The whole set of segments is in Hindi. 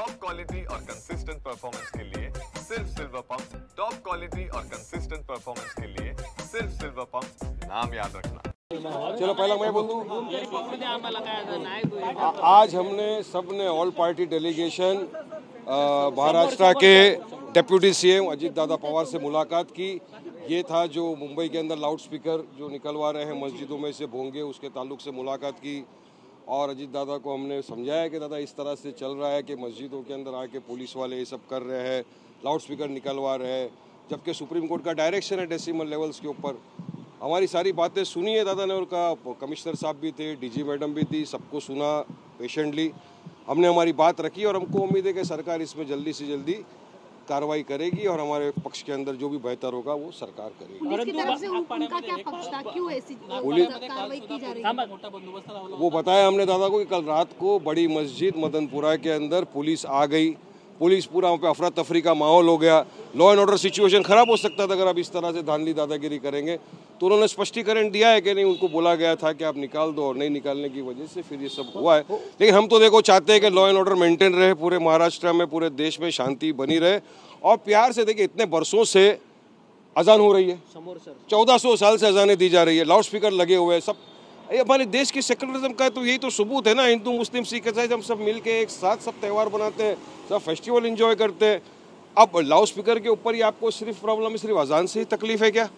टॉप क्वालिटी और कंसिस्टेंट परफॉर्मेंस के लिए सिर्फ सिल्वर पंप। टॉप क्वालिटी और कंसिस्टेंट परफॉर्मेंस के लिए सिर्फ सिल्वर पंप, नाम याद रखना। चलो पहला मैं बोल दूं। आज हमने सबने ऑल पार्टी डेलीगेशन महाराष्ट्र के डिप्टी सीएम अजीत दादा पवार से मुलाकात की। ये था जो मुंबई के अंदर लाउड स्पीकर जो निकलवा रहे हैं मस्जिदों में से भोंगे, उसके ताल्लुक से मुलाकात की और अजीत दादा को हमने समझाया कि दादा इस तरह से चल रहा है कि मस्जिदों के अंदर आके पुलिस वाले ये सब कर रहे हैं, लाउड स्पीकर निकलवा रहे हैं, जबकि सुप्रीम कोर्ट का डायरेक्शन है डेसिमल लेवल्स के ऊपर। हमारी सारी बातें सुनी है दादा ने, उनका कमिश्नर साहब भी थे, डीजी मैडम भी थी, सबको सुना पेशेंटली। हमने हमारी बात रखी और हमको उम्मीद है कि सरकार इसमें जल्दी से जल्दी कार्रवाई करेगी और हमारे पक्ष के अंदर जो भी बेहतर होगा वो सरकार करेगी। पुलिस की तरफ से उनका क्या पक्ष था, क्यों ऐसी कार्रवाई की जा रही है? वो बताया हमने दादा को कि कल रात को बड़ी मस्जिद मदनपुरा के अंदर पुलिस आ गई, पुलिस पूरा वहाँ पे अफरा तफरी का माहौल हो गया, लॉ एंड ऑर्डर सिचुएशन खराब हो सकता था अगर आप इस तरह से धांधली दादागिरी करेंगे। तो उन्होंने स्पष्टीकरण दिया है कि नहीं, उनको बोला गया था कि आप निकाल दो और नहीं निकालने की वजह से फिर ये सब हुआ है। लेकिन हम तो देखो चाहते हैं कि लॉ एंड ऑर्डर मेंटेन रहे पूरे महाराष्ट्र में, पूरे देश में शांति बनी रहे और प्यार से। देखिए इतने बरसों से अजान हो रही है, 1400 साल से अजानें दी जा रही है, लाउड स्पीकर लगे हुए हैं, सब ये हमारे देश की सेकुलरिज्म का तो यही तो सबूत है ना। हिंदू मुस्लिम सिख ईसाई हम सब मिल के एक साथ सब त्यौहार बनाते हैं, सब फेस्टिवल एंजॉय करते हैं। अब लाउड स्पीकर के ऊपर ही आपको सिर्फ प्रॉब्लम है, सिर्फ अजान से ही तकलीफ है क्या?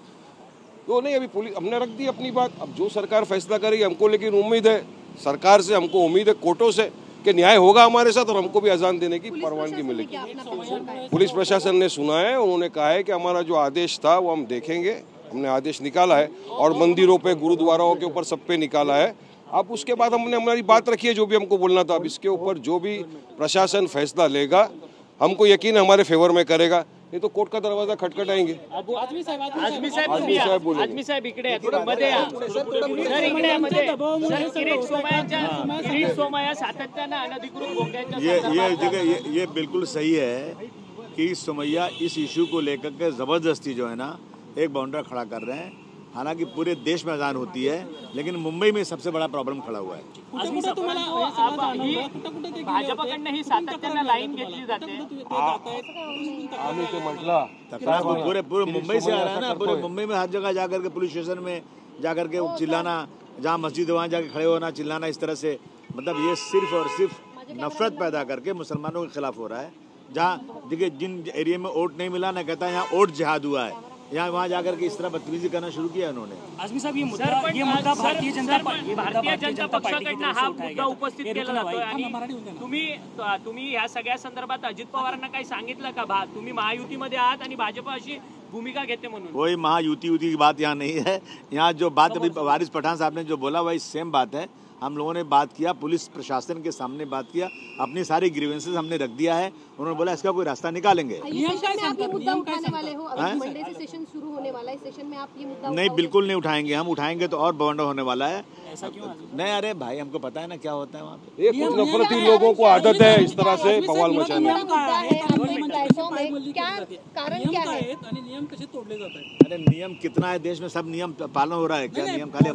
तो नहीं, अभी पुलिस हमने रख दी अपनी बात, अब जो सरकार फैसला करेगी हमको, लेकिन उम्मीद है सरकार से, हमको उम्मीद है कोर्टों से कि न्याय होगा हमारे साथ और हमको भी अजान देने की परवानगी मिलेगी। पुलिस प्रशासन ने सुना है, उन्होंने कहा है कि हमारा जो आदेश था वो हम देखेंगे, हमने आदेश निकाला है और मंदिरों पे गुरुद्वाराओं के ऊपर सब पे निकाला है। अब उसके बाद हमने हमारी बात रखी है जो भी हमको बोलना था। अब इसके ऊपर जो भी प्रशासन फैसला लेगा हमको यकीन है हमारे फेवर में करेगा, नहीं तो कोर्ट का दरवाजा खटखटाएंगे। आझमी साहेब इकडे थोडं मध्ये या सर, इकडे मध्ये सर, किरीट सोमय्या सातत्यानं अनधिकृत भोंग्यांच्या ये बिल्कुल सही है कि सोमय्या इस इशू को लेकर के जबरदस्ती जो है ना एक बाउंड्री खड़ा कर रहे हैं। हालांकि पूरे देश में अजान होती है, लेकिन मुंबई में सबसे बड़ा प्रॉब्लेम खड़ा हुआ है। भाजपकडनं ही सातत्यानं लाईन घेतली जाते। आम्ही ते म्हटलं पूरे मुंबई से आ रहा है ना, पूरे मुंबई में हर जगह जाकर के पुलिस स्टेशन में जाकर के चिल्लाना, जहाँ मस्जिद वहाँ जाके खड़े होना, चिल्लाना, इस तरह से मतलब ये सिर्फ और सिर्फ नफरत पैदा करके मुसलमानों के खिलाफ हो रहा है। जहाँ देखिए जिन एरिया में वोट नहीं मिला ना, कहता है यहाँ वोट जिहाद हुआ है, यहाँ वहाँ जाकर के इस तरह बदतमीजी करना शुरू किया उन्होंने। आझमी साहेब, ये मुद्दा भारतीय जनता पक्षाकडनं हा मुद्दा उपस्थित केला जातोय आणि तुम्ही या सगळ्या संदर्भात अजित पवारांना काही सांगितलं का? तुम्ही महायुतीमध्ये आहात आणि भाजप अशी भूमिका घेते म्हणून। कोई महायुति की बात यहाँ नहीं है। यहाँ जो बात अभी वारिस पठान साहब ने जो बोला वही सेम बात है। हम लोगों ने बात किया, पुलिस प्रशासन के सामने बात किया, अपनी सारी ग्रीवेंसेस हमने रख दिया है। उन्होंने बोला इसका कोई रास्ता निकालेंगे। नहीं, बिल्कुल नहीं उठाएंगे, हम उठाएंगे तो और बवंडर होने वाला है। नहीं, अरे भाई हमको पता है ना क्या होता है वहाँ पे। ये कुछ नफरती लोगों को आदत है इस तरह से बवाल मचाने। अरे नियम कितना है देश में, सब नियम पालन हो रहा है क्या? नियम खाली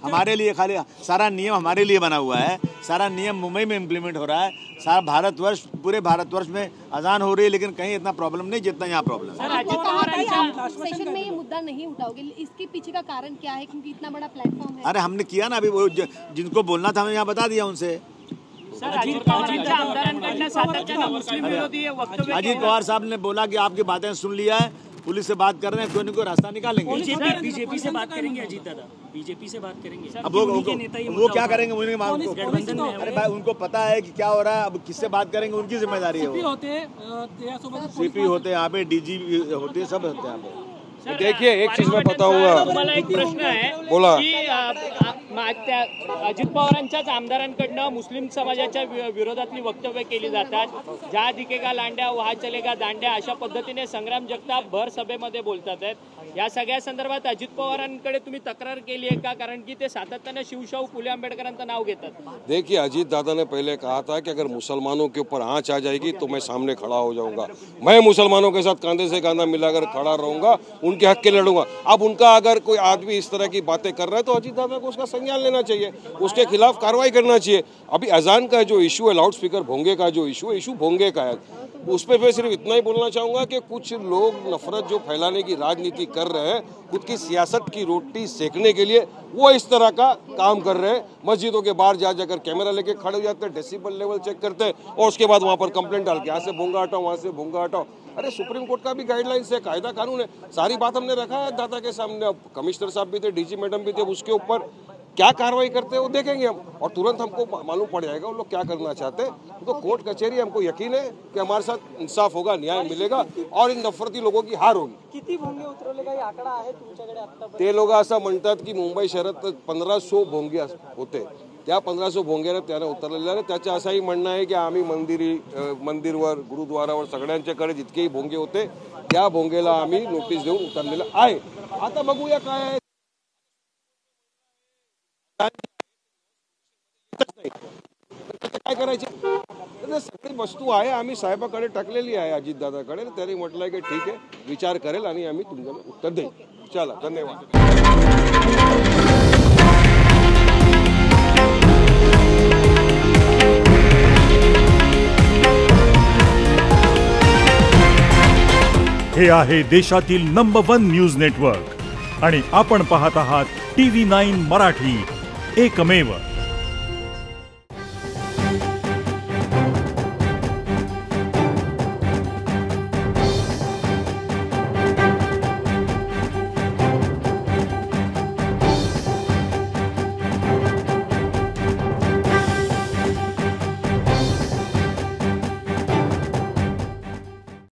हमारे लिए, खाली सारा नियम हमारे लिए बना हुआ है, सारा नियम मुंबई में इम्प्लीमेंट हो रहा है, सारा भारतवर्ष, पूरे भारतवर्ष में अजान हो रही है, लेकिन कहीं इतना प्रॉब्लम नहीं जितना यहाँ प्रॉब्लम है। सेशन में ये मुद्दा नहीं उठाओगे, इसके पीछे का कारण क्या है? क्योंकि इतना बड़ा प्लेटफॉर्म है। अरे हमने किया ना, अभी वो जिनको बोलना था हमने यहाँ बता दिया उनसे। अजित पवार साहब ने बोला कि आपकी बातें सुन लिया है, पुलिस से बात कर रहे हैं, कोई न कोई रास्ता निकालेंगे। बीजेपी से बात करेंगे अजीत दादा, बीजेपी से बात करेंगे। अब वो क्या करेंगे? अरे भाई उनको पता है कि क्या हो रहा है, अब किससे बात करेंगे उनकी जिम्मेदारी है। सीपी होते यहाँ पे, डीजी होते, सब होते हैं यहाँ पे। देखिए एक चीज मैं बताऊंगा, तुम्हाला एक प्रश्न आहे, बोला की अजित पवारांच्याच आमदारांकडनं मुस्लिम समाजाच्या विरोधातली वक्तव्य केली जातात। ज्या दिखेगा लांड्या वहा चलेगा दांड्या अशा पद्धतीने संग्राम जगताप भर सभेमध्ये बोलतात आहेत। या सगळ्या संदर्भात अजित पवारांकडे तुम्ही तक्रार केली आहे का? कारण की ते सातत्याने शिवशाहू फुले आंबेडकरांचं नाव घेतात। देखिए अजीत दादा ने पहले कहा था कि अगर मुसलमानों के ऊपर आंच आ जाएगी तो मैं सामने खड़ा हो जाऊंगा, मैं मुसलमानों के साथ कंधे से कंधा मिलाकर खड़ा रहूंगा, उनके हक के लिए लड़ूंगा। अब उनका अगर कोई आदमी इस तरह की बातें कर रहा है तो अजीत दादा को उसका संज्ञान लेना चाहिए, उसके खिलाफ कार्रवाई करना चाहिए। अभी अजान का जो इशू है, लाउड स्पीकर भोंगे का जो इशू भोंगे का है, उस पर मैं सिर्फ इतना ही बोलना चाहूँगा कि कुछ लोग नफरत जो फैलाने की राजनीति कर रहे हैं, खुद की सियासत की रोटी सेकने के लिए वो इस तरह का काम कर रहे हैं। मस्जिदों के बाहर जाकर कैमरा लेके खड़े हो जाते हैं, डेसिबल लेवल चेक करते हैं और उसके बाद वहाँ पर कंप्लेंट डाल के यहाँ से भोंगा हटाओ, वहाँ से भोंगा हटाओ। अरे सुप्रीम कोर्ट का भी गाइडलाइंस है, कायदा कानून है, सारी बात हमने रखा है दादा के सामने। अब कमिश्नर साहब भी थे, डीजी मैडम भी थे, उसके ऊपर क्या कार्रवाई करते हैं वो देखेंगे हम, और तुरंत हमको मालूम पड़ जाएगा वो लोग क्या करना चाहते हैं। तो कोर्ट कचहरी, हमको यकीन है कि हमारे साथ इंसाफ होगा, न्याय मिलेगा और इन नफरती लोगों की हार होगी। किती भोंगे उतरवले काही आकडा आहे तुमच्याकडे आता? ते लोक असं म्हणतात की मुंबई शहरात 1500 भोंगे होते, त्या 1500 भोंग्याने त्याने उतरलेले आहे। त्याचं असंही म्हणणं आहे की आम्ही मंदिरवर, गुरुद्वारावर सगळ्यांच्याकडे जितकेही भोंगे होते त्या भोंगेला आम्ही नोटीस देऊन उतरलेलं आहे। आता बघूया काय आहे, काय करायचे। सगळी वस्तू आहे, आम्ही साहेबाकडे टाकलेली आहे, अजितदादाकडे। त्यांनी म्हटलंय की ठीक आहे, विचार करेल आणि आम्ही तुम्हाला उत्तर देऊ। चला, धन्यवाद। हे आहे देशातील नंबर 1 न्यूज नेटवर्क आणि आपण पाहत आहात TV9 मराठी, एकमेव।